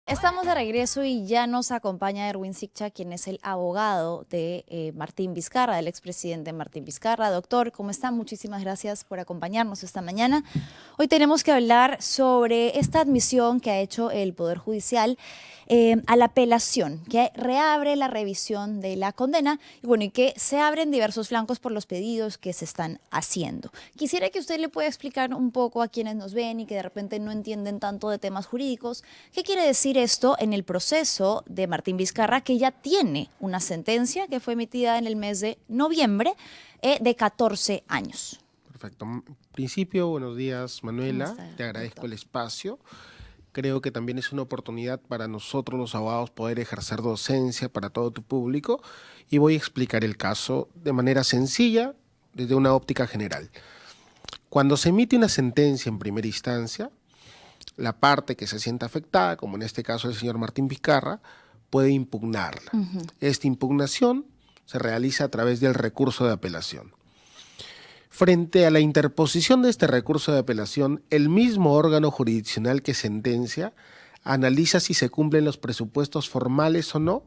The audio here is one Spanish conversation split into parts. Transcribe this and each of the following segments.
Estamos de regreso y ya nos acompaña Erwin Siccha, quien es el abogado de Martín Vizcarra, del expresidente Martín Vizcarra. Doctor, ¿cómo está? Muchísimas gracias por acompañarnos esta mañana. Hoy tenemos que hablar sobre esta admisión que ha hecho el Poder Judicial a la apelación, que reabre la revisión de la condena y que se abren diversos flancos por los pedidos que se están haciendo. Quisiera que usted le pueda explicar un poco a quienes nos ven y que de repente no entienden tanto de temas jurídicos, ¿qué quiere decir esto en el proceso de Martín Vizcarra, que ya tiene una sentencia que fue emitida en el mes de noviembre de 14 años? Perfecto. En principio, buenos días, Manuela. Te agradezco el espacio. Creo que también es una oportunidad para nosotros los abogados poder ejercer docencia para todo tu público y voy a explicar el caso de manera sencilla desde una óptica general. Cuando se emite una sentencia en primera instancia, la parte que se sienta afectada, como en este caso el señor Martín Vizcarra, puede impugnarla. Esta impugnación se realiza a través del recurso de apelación. Frente a la interposición de este recurso de apelación, el mismo órgano jurisdiccional que sentencia analiza si se cumplen los presupuestos formales o no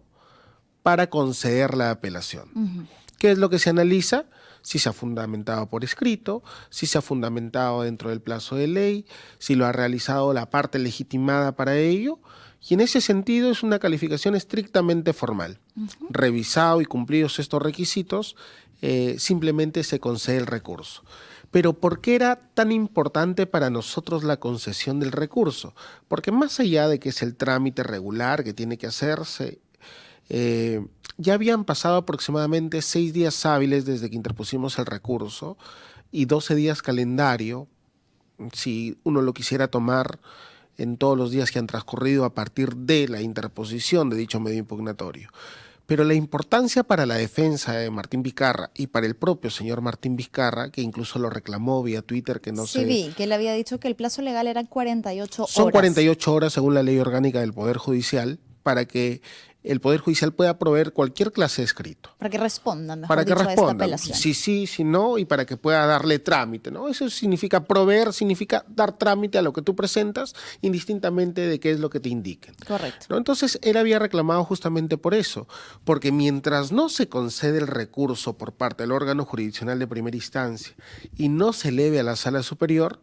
para conceder la apelación. ¿Qué es lo que se analiza? Si se ha fundamentado por escrito, si se ha fundamentado dentro del plazo de ley, si lo ha realizado la parte legitimada para ello, y en ese sentido es una calificación estrictamente formal. Revisado y cumplidos estos requisitos, simplemente se concede el recurso. Pero ¿por qué era tan importante para nosotros la concesión del recurso? Porque más allá de que es el trámite regular que tiene que hacerse, ya habían pasado aproximadamente 6 días hábiles desde que interpusimos el recurso y 12 días calendario, si uno lo quisiera tomar en todos los días que han transcurrido a partir de la interposición de dicho medio impugnatorio. Pero la importancia para la defensa de Martín Vizcarra y para el propio señor Martín Vizcarra, que incluso lo reclamó vía Twitter, que no Sí, vi que él había dicho que el plazo legal eran 48 horas. Son 48 horas según la ley orgánica del Poder Judicial para que el Poder Judicial pueda proveer cualquier clase de escrito. Para que respondan, mejor para que dicho, respondan, a esta apelación. Si sí, si no, y para que pueda darle trámite, ¿no? Eso significa proveer, significa dar trámite a lo que tú presentas, indistintamente de qué es lo que te indiquen. Correcto. ¿No? Entonces, él había reclamado justamente por eso, porque mientras no se concede el recurso por parte del órgano jurisdiccional de primera instancia y no se eleve a la sala superior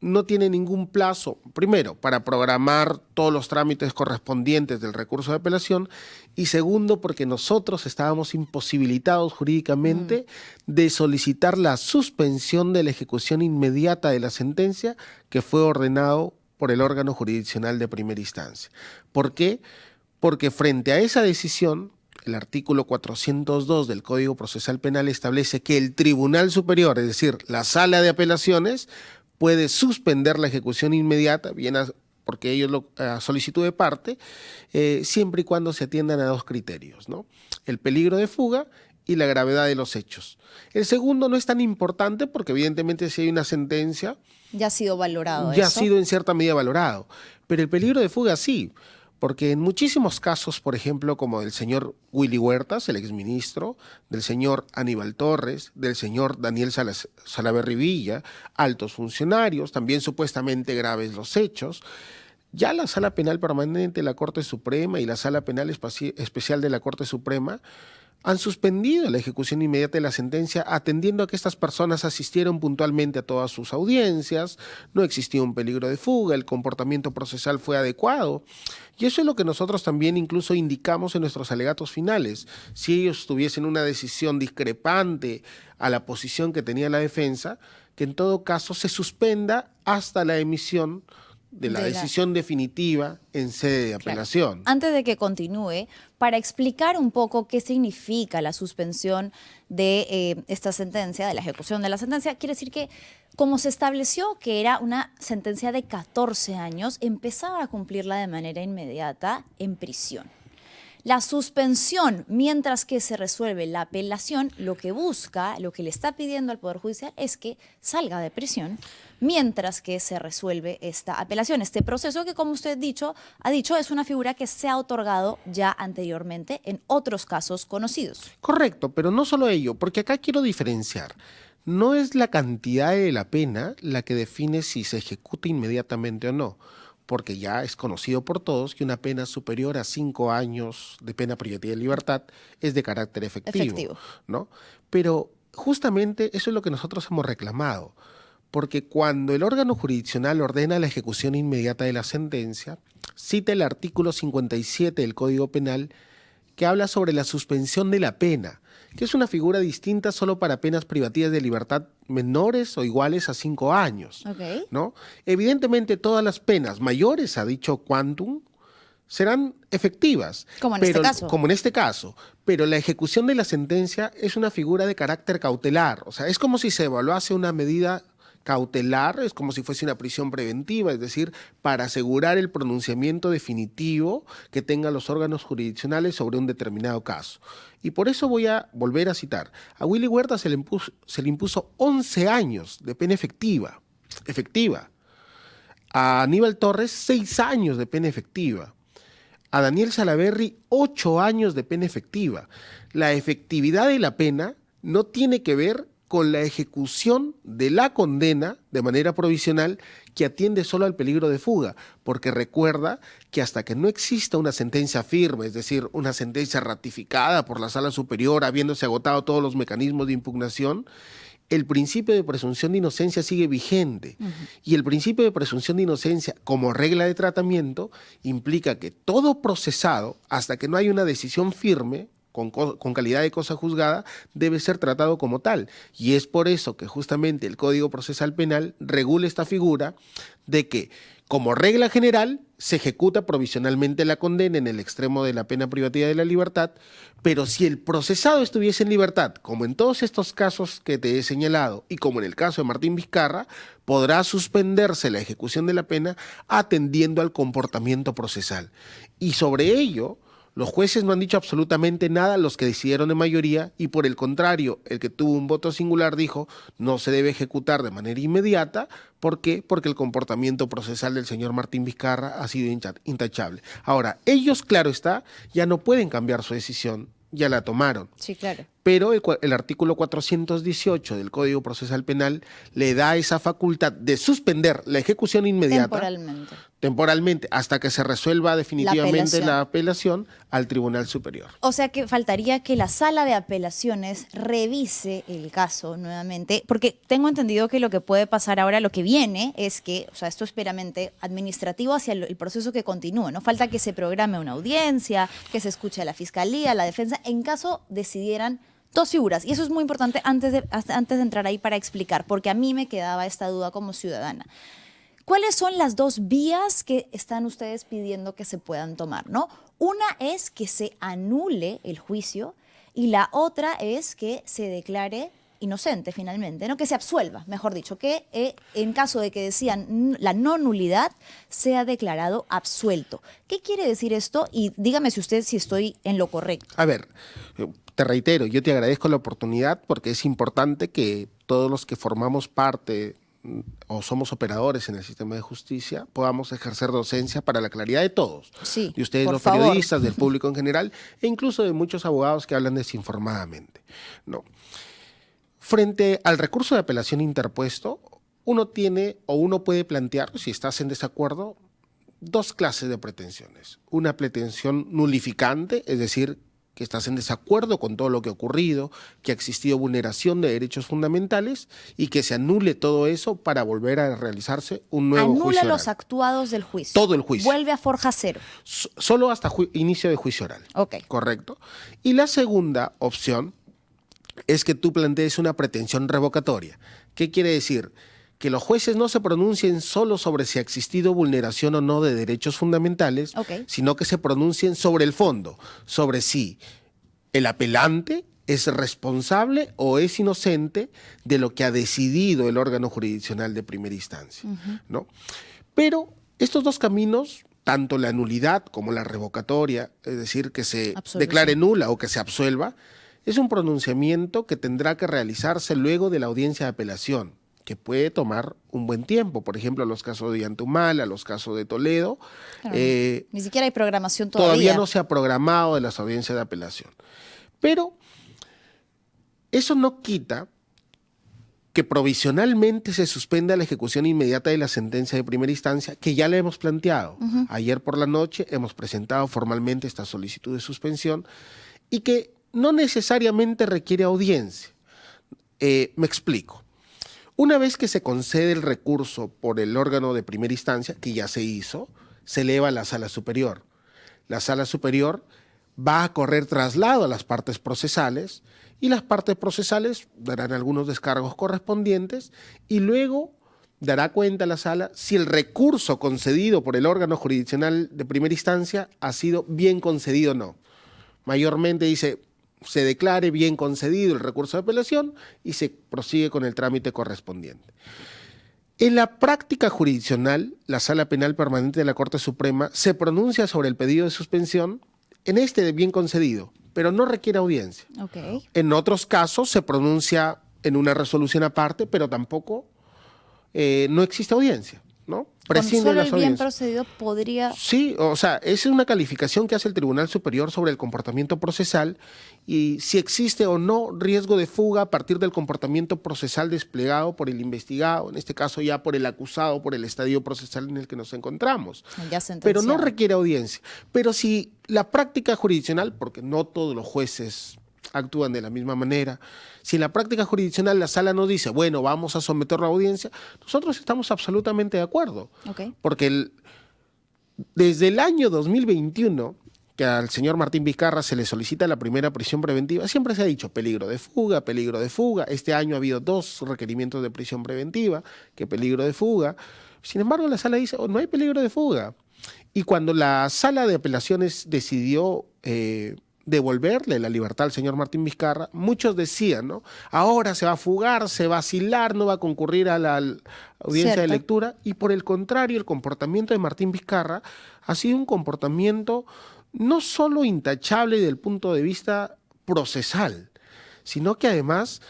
no tiene ningún plazo, primero, para programar todos los trámites correspondientes del recurso de apelación y segundo, porque nosotros estábamos imposibilitados jurídicamente de solicitar la suspensión de la ejecución inmediata de la sentencia que fue ordenado por el órgano jurisdiccional de primera instancia. ¿Por qué? Porque frente a esa decisión, el artículo 402 del Código Procesal Penal establece que el Tribunal Superior, es decir, la Sala de Apelaciones, puede suspender la ejecución inmediata, bien porque ellos lo solicitud de parte, siempre y cuando se atiendan a dos criterios, ¿no? El peligro de fuga y la gravedad de los hechos. El segundo no es tan importante porque evidentemente si hay una sentencia... Ya ha sido valorado ya eso. ha sido en cierta medida valorado, pero el peligro de fuga sí. Porque en muchísimos casos, por ejemplo, como del señor Willy Huertas, el exministro, del señor Aníbal Torres, del señor Daniel Salaverry Villa, altos funcionarios, también supuestamente graves los hechos, ya la Sala Penal Permanente de la Corte Suprema y la Sala Penal Especial de la Corte Suprema han suspendido la ejecución inmediata de la sentencia atendiendo a que estas personas asistieron puntualmente a todas sus audiencias, no existía un peligro de fuga, el comportamiento procesal fue adecuado. Y eso es lo que nosotros también incluso indicamos en nuestros alegatos finales. Si ellos tuviesen una decisión discrepante a la posición que tenía la defensa, que en todo caso se suspenda hasta la emisión de la decisión definitiva en sede de apelación. Claro. Antes de que continúe, para explicar un poco qué significa la suspensión de esta sentencia, de la ejecución de la sentencia, quiere decir que como se estableció que era una sentencia de 14 años, empezaba a cumplirla de manera inmediata en prisión. La suspensión, mientras que se resuelve la apelación, lo que busca, lo que le está pidiendo al Poder Judicial es que salga de prisión mientras que se resuelve esta apelación. Este proceso que, como usted ha dicho, es una figura que se ha otorgado ya anteriormente en otros casos conocidos. Correcto, pero no solo ello, porque acá quiero diferenciar. No es la cantidad de la pena la que define si se ejecuta inmediatamente o no. porque ya es conocido por todos que una pena superior a 5 años de pena privativa de libertad es de carácter efectivo. ¿No? Pero justamente eso es lo que nosotros hemos reclamado, porque cuando el órgano jurisdiccional ordena la ejecución inmediata de la sentencia, cita el artículo 57 del Código Penal que habla sobre la suspensión de la pena, que es una figura distinta solo para penas privativas de libertad menores o iguales a 5 años. ¿No? Evidentemente todas las penas mayores a dicho quantum serán efectivas. Como en este caso. Pero la ejecución de la sentencia es una figura de carácter cautelar. O sea, es como si se evaluase una medida cautelar, es como si fuese una prisión preventiva, es decir, para asegurar el pronunciamiento definitivo que tengan los órganos jurisdiccionales sobre un determinado caso. Y por eso voy a volver a citar. A Willy Huerta se le impuso 11 años de pena efectiva. A Aníbal Torres, 6 años de pena efectiva. A Daniel Salaverry, 8 años de pena efectiva. La efectividad de la pena no tiene que ver con la ejecución de la condena de manera provisional que atiende solo al peligro de fuga, porque recuerda que hasta que no exista una sentencia firme, es decir, una sentencia ratificada por la Sala Superior, habiéndose agotado todos los mecanismos de impugnación, el principio de presunción de inocencia sigue vigente. Y el principio de presunción de inocencia, como regla de tratamiento, implica que todo procesado, hasta que no haya una decisión firme, con calidad de cosa juzgada, debe ser tratado como tal. Y es por eso que justamente el Código Procesal Penal regula esta figura de que, como regla general, se ejecuta provisionalmente la condena en el extremo de la pena privativa de la libertad, pero si el procesado estuviese en libertad, como en todos estos casos que te he señalado y como en el caso de Martín Vizcarra, podrá suspenderse la ejecución de la pena atendiendo al comportamiento procesal. Y sobre ello, los jueces no han dicho absolutamente nada, los que decidieron en mayoría, y por el contrario, el que tuvo un voto singular dijo no se debe ejecutar de manera inmediata. ¿Por qué? Porque el comportamiento procesal del señor Martín Vizcarra ha sido intachable. Ahora, ellos, claro está, ya no pueden cambiar su decisión, ya la tomaron. Sí, claro. Pero el artículo 418 del Código Procesal Penal le da esa facultad de suspender la ejecución inmediata temporalmente hasta que se resuelva definitivamente la apelación al Tribunal Superior. O sea que faltaría que la Sala de Apelaciones revise el caso nuevamente, porque tengo entendido que lo que puede pasar ahora, lo que viene, es que, o sea, esto es meramente administrativo hacia el proceso que continúe, ¿no? Falta que se programe una audiencia, que se escuche a la Fiscalía, a la defensa, en caso decidieran dos figuras. Y eso es muy importante antes de entrar ahí para explicar, porque a mí me quedaba esta duda como ciudadana. ¿Cuáles son las dos vías que están ustedes pidiendo que se puedan tomar, ¿no? Una es que se anule el juicio y la otra es que se declare inocente finalmente, ¿no? Que se absuelva, mejor dicho, que en caso de que decían la no nulidad, sea declarado absuelto. ¿Qué quiere decir esto? Y dígame si estoy en lo correcto. A ver, te reitero, yo te agradezco la oportunidad porque es importante que todos los que formamos parte o somos operadores en el sistema de justicia, podamos ejercer docencia para la claridad de todos, sí, de ustedes los periodistas, del público en general, e incluso de muchos abogados que hablan desinformadamente, ¿no? Frente al recurso de apelación interpuesto, uno puede plantear, si estás en desacuerdo, dos clases de pretensiones. Una pretensión nulificante, es decir, que estás en desacuerdo con todo lo que ha ocurrido, que ha existido vulneración de derechos fundamentales y que se anule todo eso para volver a realizarse un nuevo juicio oral. Anula los actuados del juicio. Todo el juicio. Vuelve a forja cero. Solo hasta inicio de juicio oral. Ok. Correcto. Y la segunda opción es que tú plantees una pretensión revocatoria. ¿Qué quiere decir? Que los jueces no se pronuncien solo sobre si ha existido vulneración o no de derechos fundamentales, sino que se pronuncien sobre el fondo, sobre si el apelante es responsable o es inocente de lo que ha decidido el órgano jurisdiccional de primera instancia, ¿no? Pero estos dos caminos, tanto la nulidad como la revocatoria, es decir, que se declare nula o que se absuelva, es un pronunciamiento que tendrá que realizarse luego de la audiencia de apelación, que puede tomar un buen tiempo. Por ejemplo, los casos de Yantumala, los casos de Toledo. Claro, ni siquiera hay programación todavía. Todavía no se ha programado de las audiencias de apelación. Pero eso no quita que provisionalmente se suspenda la ejecución inmediata de la sentencia de primera instancia, que ya la hemos planteado. Ayer por la noche hemos presentado formalmente esta solicitud de suspensión y que no necesariamente requiere audiencia. Me explico. Una vez que se concede el recurso por el órgano de primera instancia, que ya se hizo, se eleva a la sala superior. La sala superior va a correr traslado a las partes procesales y las partes procesales darán algunos descargos correspondientes y luego dará cuenta a la sala si el recurso concedido por el órgano jurisdiccional de primera instancia ha sido bien concedido o no. Mayormente dice, se declare bien concedido el recurso de apelación y se prosigue con el trámite correspondiente. En la práctica jurisdiccional, la Sala Penal Permanente de la Corte Suprema se pronuncia sobre el pedido de suspensión en este de bien concedido, pero no requiere audiencia. En otros casos se pronuncia en una resolución aparte, pero tampoco no existe audiencia, ¿no? Prescinde de las audiencias. ¿Con solo el bien procedido podría...? Sí, o sea, esa es una calificación que hace el Tribunal Superior sobre el comportamiento procesal y si existe o no riesgo de fuga a partir del comportamiento procesal desplegado por el investigado, en este caso ya por el acusado, por el estadio procesal en el que nos encontramos. Pero no requiere audiencia. Pero si la práctica jurisdiccional, porque no todos los jueces actúan de la misma manera. Si en la práctica jurisdiccional la sala nos dice, bueno, vamos a someterlo a audiencia, nosotros estamos absolutamente de acuerdo. Porque desde el año 2021, que al señor Martín Vizcarra se le solicita la primera prisión preventiva, siempre se ha dicho peligro de fuga, peligro de fuga. Este año ha habido 2 requerimientos de prisión preventiva, que peligro de fuga. Sin embargo, la sala dice, no hay peligro de fuga. Y cuando la sala de apelaciones decidió devolverle la libertad al señor Martín Vizcarra, muchos decían, ¿no? Ahora se va a fugar, se va a asilar, no va a concurrir a la audiencia de lectura, y por el contrario, el comportamiento de Martín Vizcarra ha sido un comportamiento no solo intachable desde el punto de vista procesal, sino que además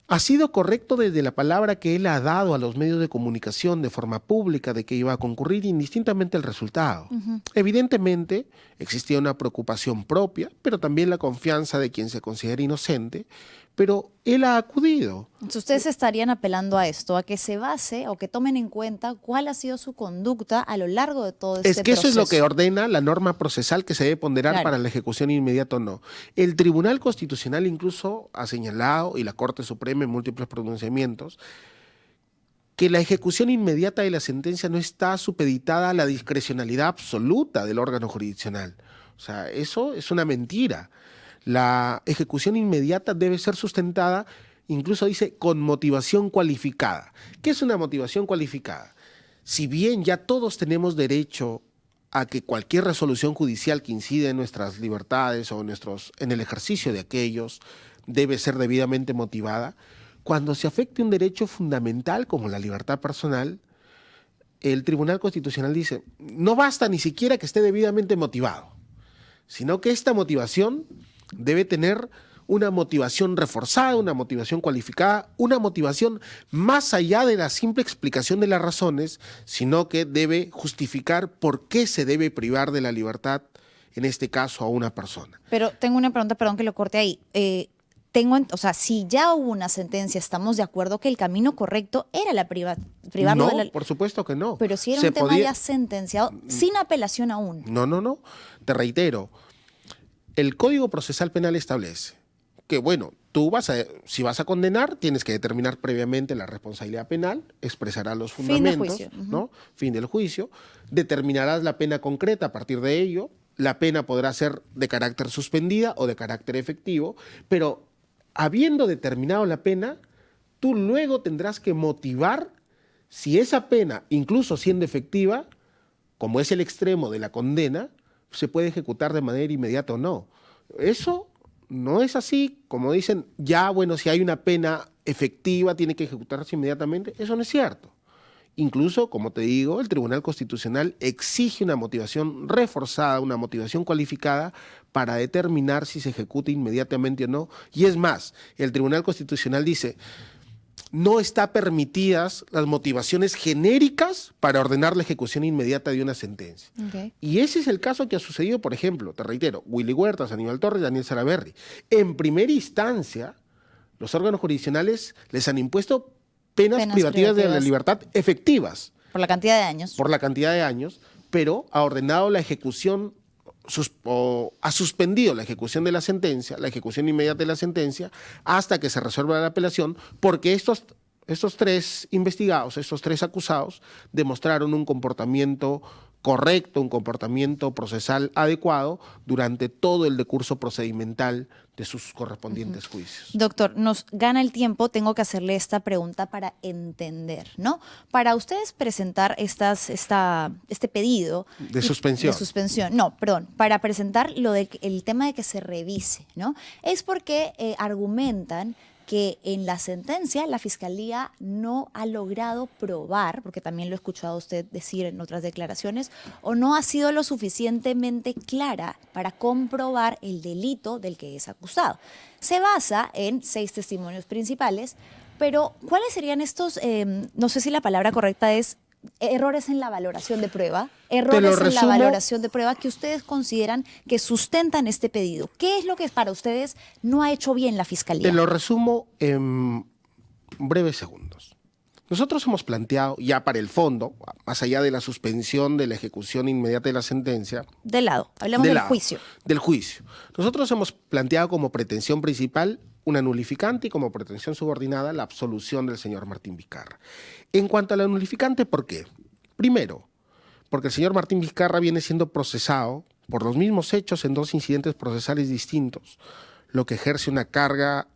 ha sido correcto desde la palabra que él ha dado a los medios de comunicación de forma pública de que iba a concurrir indistintamente el resultado. Evidentemente existía una preocupación propia, pero también la confianza de quien se considera inocente, pero él ha acudido. Entonces, ustedes estarían apelando a esto, a que se base o que tomen en cuenta cuál ha sido su conducta a lo largo de todo este proceso. Es que eso es lo que ordena la norma procesal que se debe ponderar para la ejecución inmediata o no. El Tribunal Constitucional incluso ha señalado, y la Corte Suprema en múltiples pronunciamientos, que la ejecución inmediata de la sentencia no está supeditada a la discrecionalidad absoluta del órgano jurisdiccional. O sea, eso es una mentira. La ejecución inmediata debe ser sustentada, incluso dice, con motivación cualificada. ¿Qué es una motivación cualificada? Si bien ya todos tenemos derecho a que cualquier resolución judicial que incide en nuestras libertades o en el ejercicio de aquellos debe ser debidamente motivada, cuando se afecte un derecho fundamental como la libertad personal, el Tribunal Constitucional dice, no basta ni siquiera que esté debidamente motivado, sino que esta motivación debe tener una motivación reforzada, una motivación cualificada, una motivación más allá de la simple explicación de las razones, sino que debe justificar por qué se debe privar de la libertad, en este caso, a una persona. Pero tengo una pregunta, perdón que lo corte ahí. O sea, si ya hubo una sentencia, ¿estamos de acuerdo que el camino correcto era la privarlo de la... No, por supuesto que no. Pero si era un tema ya sentenciado, sin apelación aún. No. Te reitero. El Código Procesal Penal establece que, bueno, si vas a condenar, tienes que determinar previamente la responsabilidad penal, expresarás los fundamentos, ¿no? Fin del juicio, determinarás la pena concreta a partir de ello, la pena podrá ser de carácter suspendida o de carácter efectivo, pero habiendo determinado la pena, tú luego tendrás que motivar si esa pena, incluso siendo efectiva, como es el extremo de la condena, se puede ejecutar de manera inmediata o no. Eso no es así, como dicen, ya, bueno, si hay una pena efectiva, tiene que ejecutarse inmediatamente. Eso no es cierto. Incluso, como te digo, el Tribunal Constitucional exige una motivación reforzada, una motivación cualificada para determinar si se ejecuta inmediatamente o no. Y es más, el Tribunal Constitucional dice, no están permitidas las motivaciones genéricas para ordenar la ejecución inmediata de una sentencia. Y ese es el caso que ha sucedido, por ejemplo, te reitero, Willy Huertas, Aníbal Torres, Daniel Salaverry. En primera instancia, Los órganos jurisdiccionales les han impuesto penas privativas de la libertad efectivas. Por la cantidad de años. Por la cantidad de años, pero ha ordenado la ejecución o ha suspendido la ejecución de la sentencia, la ejecución inmediata de la sentencia, hasta que se resuelva la apelación, porque estos tres investigados, estos tres acusados, demostraron un comportamiento correcto, un comportamiento procesal adecuado durante todo el decurso procedimental de sus correspondientes juicios. Doctor, nos gana el tiempo, tengo que hacerle esta pregunta para entender, ¿no? Para ustedes presentar este pedido de suspensión. Para presentar el tema de que se revise, ¿no? Es porque argumentan que en la sentencia la Fiscalía no ha logrado probar, porque también lo he escuchado a usted decir en otras declaraciones, o no ha sido lo suficientemente clara para comprobar el delito del que es acusado. Se basa en 6 testimonios principales, pero ¿cuáles serían estos, no sé si la palabra correcta es errores en la valoración de prueba, la valoración de prueba que ustedes consideran que sustentan este pedido? ¿Qué es lo que para ustedes no ha hecho bien la Fiscalía? Te lo resumo en breves segundos. Nosotros hemos planteado ya para el fondo, más allá de la suspensión de la ejecución inmediata de la sentencia. Hablamos del juicio. Del juicio. Nosotros hemos planteado como pretensión principal una nulificante y como pretensión subordinada la absolución del señor Martín Vizcarra. En cuanto a la nulificante, ¿por qué? Primero, porque el señor Martín Vizcarra viene siendo procesado por los mismos hechos en 2 incidentes procesales distintos, lo que ejerce una carga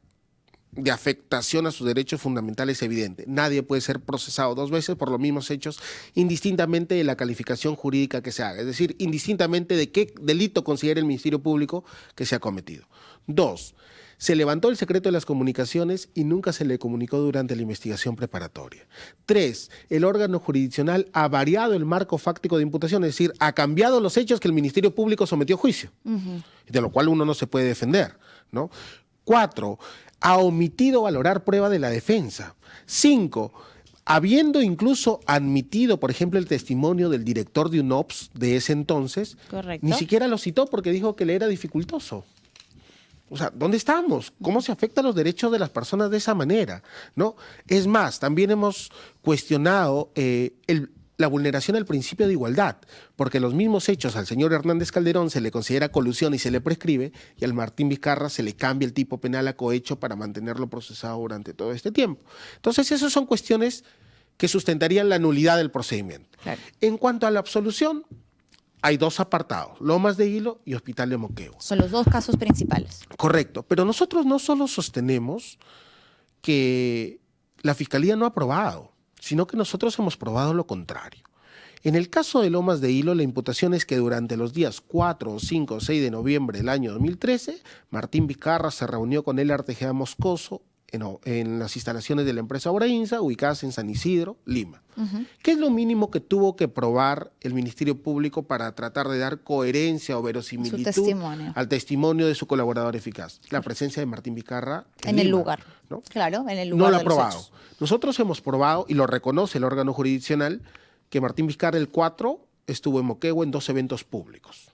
de afectación a sus derechos fundamentales evidente. Nadie puede ser procesado 2 veces por los mismos hechos, indistintamente de la calificación jurídica que se haga, es decir, indistintamente de qué delito considere el Ministerio Público que se ha cometido. 2. Se levantó el secreto de las comunicaciones y nunca se le comunicó durante la investigación preparatoria. 3. El órgano jurisdiccional ha variado el marco fáctico de imputación, es decir, ha cambiado los hechos que el Ministerio Público sometió a juicio, de lo cual uno no se puede defender, ¿no? 4. Ha omitido valorar prueba de la defensa. 5. Habiendo incluso admitido, por ejemplo, el testimonio del director de UNOPS de ese entonces, correcto, ni siquiera lo citó porque dijo que le era dificultoso. O sea, ¿dónde estamos? ¿Cómo se afectan los derechos de las personas de esa manera? ¿No? Es más, también hemos cuestionado la vulneración al principio de igualdad, porque los mismos hechos al señor Hernández Calderón se le considera colusión y se le prescribe, y al Martín Vizcarra se le cambia el tipo penal a cohecho para mantenerlo procesado durante todo este tiempo. Entonces, esas son cuestiones que sustentarían la nulidad del procedimiento. Claro. En cuanto a la absolución, hay 2 apartados, Lomas de Hilo y Hospital de Moquegua. Son los 2 casos principales. Correcto, pero nosotros no solo sostenemos que la Fiscalía no ha probado, sino que nosotros hemos probado lo contrario. En el caso de Lomas de Hilo, la imputación es que durante los días 4, 5 o 6 de noviembre del año 2013, Martín Vizcarra se reunió con el Artejea Moscoso en las instalaciones de la empresa Obrainsa, ubicadas en San Isidro, Lima. ¿Qué es lo mínimo que tuvo que probar el Ministerio Público para tratar de dar coherencia o verosimilitud al testimonio de su colaborador eficaz? La presencia de Martín Vizcarra en Lima, el lugar, ¿no? Claro, en el lugar. No lo ha probado. Nosotros hemos probado, y lo reconoce el órgano jurisdiccional, que Martín Vizcarra el 4 estuvo en Moquegua en 2 eventos públicos.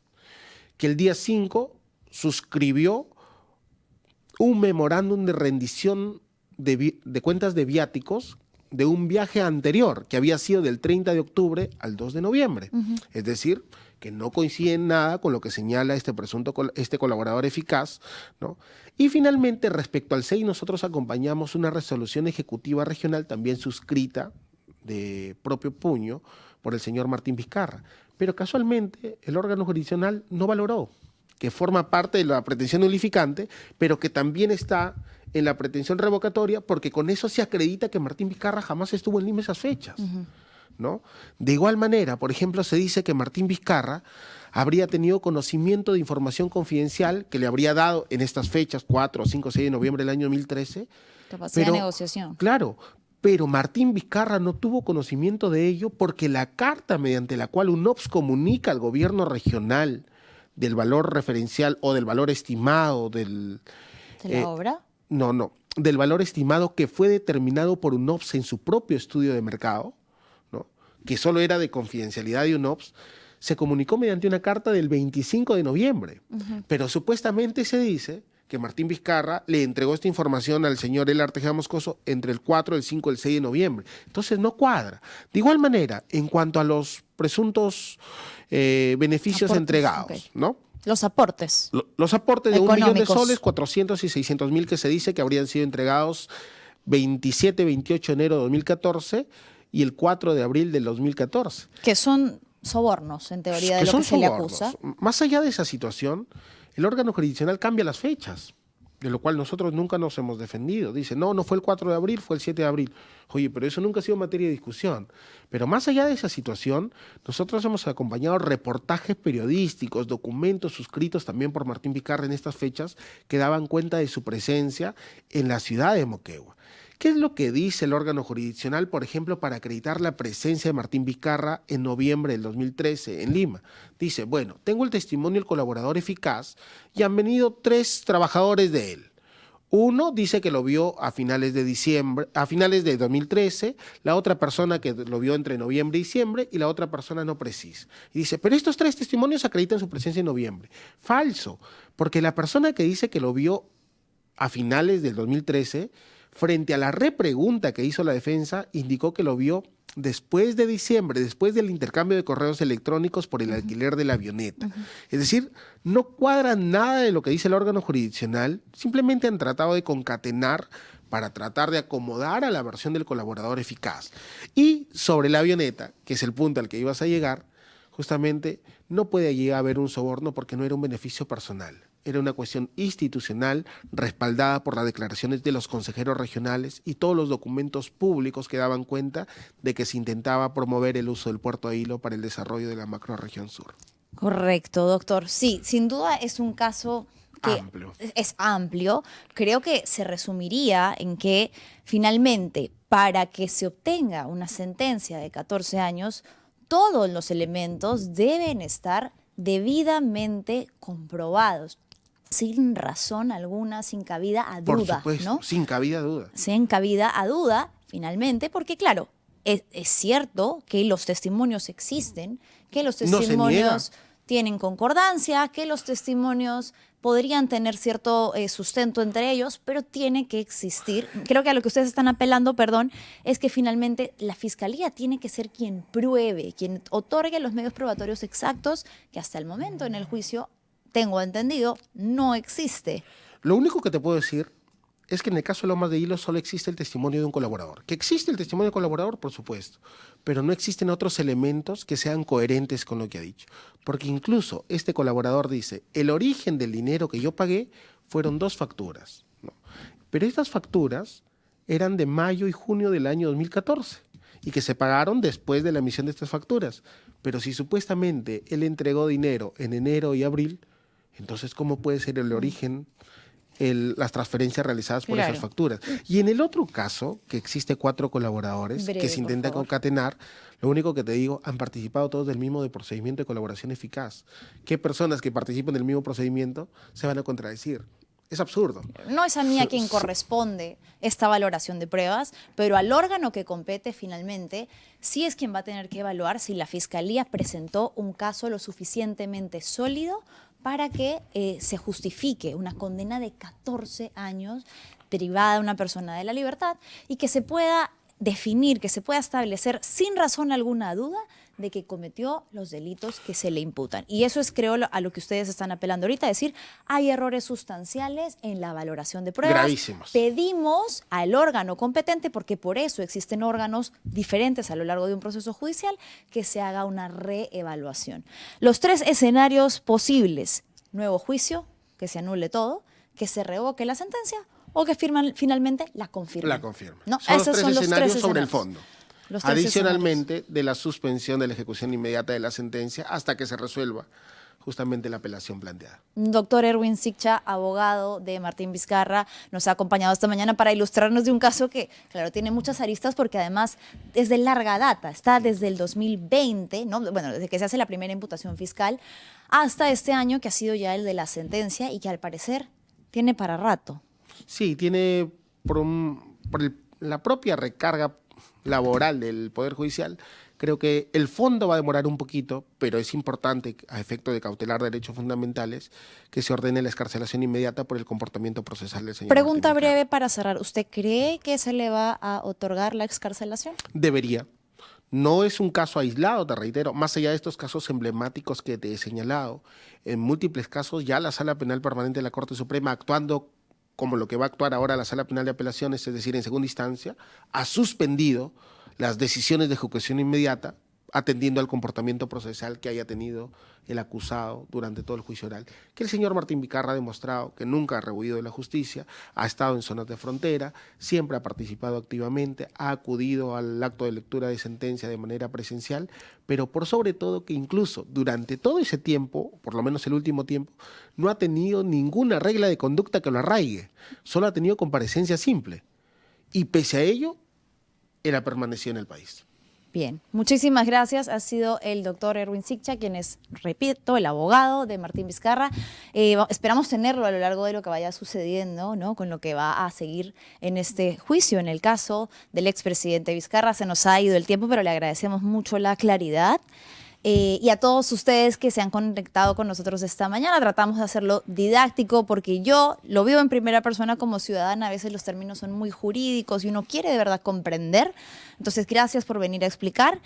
Que el día 5 suscribió un memorándum de rendición de cuentas de viáticos de un viaje anterior, que había sido del 30 de octubre al 2 de noviembre. Es decir, que no coincide en nada con lo que señala este colaborador eficaz, ¿no? Y finalmente, respecto al 6, nosotros acompañamos una resolución ejecutiva regional también suscrita de propio puño por el señor Martín Vizcarra. Pero casualmente el órgano jurisdiccional no valoró, que forma parte de la pretensión nulificante, pero que también está en la pretensión revocatoria, porque con eso se acredita que Martín Vizcarra jamás estuvo en Lima esas fechas, ¿no? De igual manera, por ejemplo, se dice que Martín Vizcarra habría tenido conocimiento de información confidencial que le habría dado en estas fechas, 4, 5, 6 de noviembre del año 2013. Capacidad de negociación. Claro, pero Martín Vizcarra no tuvo conocimiento de ello porque la carta mediante la cual UNOPS comunica al gobierno regional del valor referencial o del valor estimado ¿De la obra? No, del valor estimado que fue determinado por UNOPS en su propio estudio de mercado, ¿no? Que solo era de confidencialidad de UNOPS, se comunicó mediante una carta del 25 de noviembre. Pero supuestamente se dice que Martín Vizcarra le entregó esta información al señor Elar Tejeda Moscoso entre el 4, el 5, el 6 de noviembre. Entonces no cuadra. De igual manera, en cuanto a los presuntos beneficios Aportes, entregados, ¿no? Los aportes. Los aportes de económicos. 1 millón de soles, 400 y 600 mil que se dice que habrían sido entregados 27, 28 de enero de 2014 y el 4 de abril del 2014. Que son sobornos, en teoría, de Que lo son que se le sobornos. acusa. Más allá de esa situación, el órgano jurisdiccional cambia las fechas, de lo cual nosotros nunca nos hemos defendido. Dice, no fue el 4 de abril, fue el 7 de abril. Oye, pero eso nunca ha sido materia de discusión. Pero más allá de esa situación, nosotros hemos acompañado reportajes periodísticos, documentos suscritos también por Martín Vizcarra en estas fechas que daban cuenta de su presencia en la ciudad de Moquegua. ¿Qué es lo que dice el órgano jurisdiccional, por ejemplo, para acreditar la presencia de Martín Vizcarra en noviembre del 2013 en Lima? Dice, bueno, tengo el testimonio del colaborador eficaz y han venido 3 trabajadores de él. Uno dice que lo vio a finales de 2013, la otra persona que lo vio entre noviembre y diciembre y la otra persona no precisa. Y dice, pero estos 3 testimonios acreditan su presencia en noviembre. Falso, porque la persona que dice que lo vio a finales del 2013, frente a la repregunta que hizo la defensa, indicó que lo vio después de diciembre, después del intercambio de correos electrónicos por el alquiler de la avioneta. Es decir, no cuadra nada de lo que dice el órgano jurisdiccional, simplemente han tratado de concatenar para tratar de acomodar a la versión del colaborador eficaz. Y sobre la avioneta, que es el punto al que ibas a llegar, justamente no puede llegar a haber un soborno porque no era un beneficio personal. Era una cuestión institucional respaldada por las declaraciones de los consejeros regionales y todos los documentos públicos que daban cuenta de que se intentaba promover el uso del puerto de Hilo para el desarrollo de la macrorregión sur. Correcto, doctor. Sí, sin duda es un caso que es amplio. Creo que se resumiría en que finalmente, para que se obtenga una sentencia de 14 años, todos los elementos deben estar debidamente comprobados, sin razón alguna, sin cabida a duda. Por supuesto, ¿no? Sin cabida a duda. Sin cabida a duda, finalmente, porque claro, es cierto que los testimonios existen, que los testimonios tienen concordancia, que los testimonios podrían tener cierto sustento entre ellos, pero tiene que existir. Creo que a lo que ustedes están apelando, perdón, es que finalmente la Fiscalía tiene que ser quien pruebe, quien otorgue los medios probatorios exactos, que hasta el momento en el juicio, tengo entendido, no existe. Lo único que te puedo decir es que en el caso de Lomas de Hilo solo existe el testimonio de un colaborador. Que existe el testimonio del colaborador, por supuesto, pero no existen otros elementos que sean coherentes con lo que ha dicho. Porque incluso este colaborador dice, el origen del dinero que yo pagué fueron 2 facturas, ¿no? Pero estas facturas eran de mayo y junio del año 2014 y que se pagaron después de la emisión de estas facturas. Pero si supuestamente él entregó dinero en enero y abril, entonces ¿cómo puede ser el origen las transferencias realizadas por esas facturas? Y en el otro caso, que existe 4 colaboradores que se intentan concatenar, lo único que te digo, han participado todos del mismo procedimiento de colaboración eficaz. ¿Qué personas que participan del mismo procedimiento se van a contradecir? Es absurdo. No es a mí a quien corresponde esta valoración de pruebas, pero al órgano que compete finalmente sí es quien va a tener que evaluar si la Fiscalía presentó un caso lo suficientemente sólido para que se justifique una condena de 14 años privada a una persona de la libertad y que se pueda definir, que se pueda establecer sin razón alguna duda de que cometió los delitos que se le imputan. Y eso es, creo, a lo que ustedes están apelando ahorita, decir, hay errores sustanciales en la valoración de pruebas. Gravísimos. Pedimos al órgano competente, porque por eso existen órganos diferentes a lo largo de un proceso judicial, que se haga una reevaluación. Los 3 escenarios posibles: nuevo juicio, que se anule todo, que se revoque la sentencia o que finalmente la confirmen. La confirmen. ¿No? Son Esos los 3 escenarios sobre el escenarios. fondo. Adicionalmente, de la suspensión de la ejecución inmediata de la sentencia hasta que se resuelva justamente la apelación planteada. Doctor Erwin Siccha, abogado de Martín Vizcarra, nos ha acompañado esta mañana para ilustrarnos de un caso que, claro, tiene muchas aristas porque además es de larga data, está desde el 2020, ¿no? Bueno, desde que se hace la primera imputación fiscal, hasta este año que ha sido ya el de la sentencia y que al parecer tiene para rato. Sí, tiene la propia recarga laboral del Poder Judicial, Creo que el fondo va a demorar un poquito, pero es importante, a efecto de cautelar derechos fundamentales, que se ordene la excarcelación inmediata por el comportamiento procesal del señor Pregunta Martín Vizcarra. breve para cerrar. ¿Usted cree que se le va a otorgar la excarcelación? Debería. No es un caso aislado, te reitero, más allá de estos casos emblemáticos que te he señalado, en múltiples casos ya la Sala Penal Permanente de la Corte Suprema, actuando como lo que va a actuar ahora la Sala Penal de Apelaciones, es decir, en segunda instancia, ha suspendido las decisiones de ejecución inmediata, atendiendo al comportamiento procesal que haya tenido el acusado durante todo el juicio oral. Que el señor Martín Vizcarra ha demostrado que nunca ha rehuido de la justicia, ha estado en zonas de frontera, siempre ha participado activamente, ha acudido al acto de lectura de sentencia de manera presencial, pero por sobre todo que incluso durante todo ese tiempo, por lo menos el último tiempo, no ha tenido ninguna regla de conducta que lo arraigue, solo ha tenido comparecencia simple. Y pese a ello, él ha permanecido en el país. Bien, muchísimas gracias. Ha sido el doctor Erwin Siccha, quien es, repito, el abogado de Martín Vizcarra. Esperamos tenerlo a lo largo de lo que vaya sucediendo, ¿no? Con lo que va a seguir en este juicio, en el caso del expresidente Vizcarra. Se nos ha ido el tiempo, pero le agradecemos mucho la claridad. Y a todos ustedes que se han conectado con nosotros esta mañana, tratamos de hacerlo didáctico porque yo lo vivo en primera persona como ciudadana, a veces los términos son muy jurídicos y uno quiere de verdad comprender. Entonces, gracias por venir a explicar.